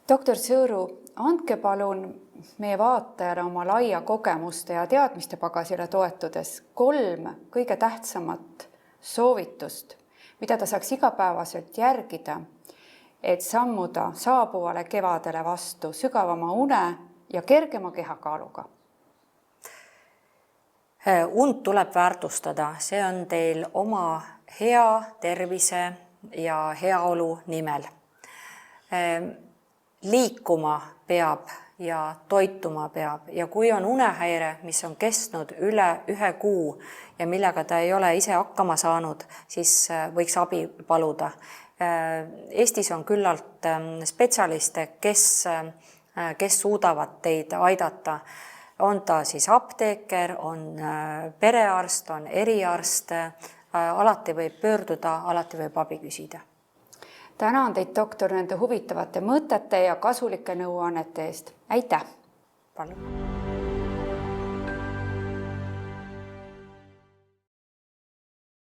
Doktor Sõõru, andke palun meie vaatajale oma laia kogemuste ja teadmiste pagasile toetudes 3 kõige tähtsamat soovitust, mida ta saaks igapäevaselt järgida, et sammuda saabuvale kevadele vastu sügavama une ja kergema kehakaaluga. Und tuleb väärtustada, see on teil oma hea tervise ja heaolu nimel. Liikuma peab ja toituma peab ja kui on unehäire, mis on kestnud üle 1 kuu ja millega ta ei ole ise hakkama saanud, siis võiks abi paluda. Eestis on küllalt spetsialiste, kes suudavad teid aidata. On ta siis apteeker, on perearst, on eriarst, alati võib pöörduda, alati võib abi küsida. Tänan teid, doktor, nende huvitavate mõtete ja kasulike nõuannete eest. Aitäh! Palun!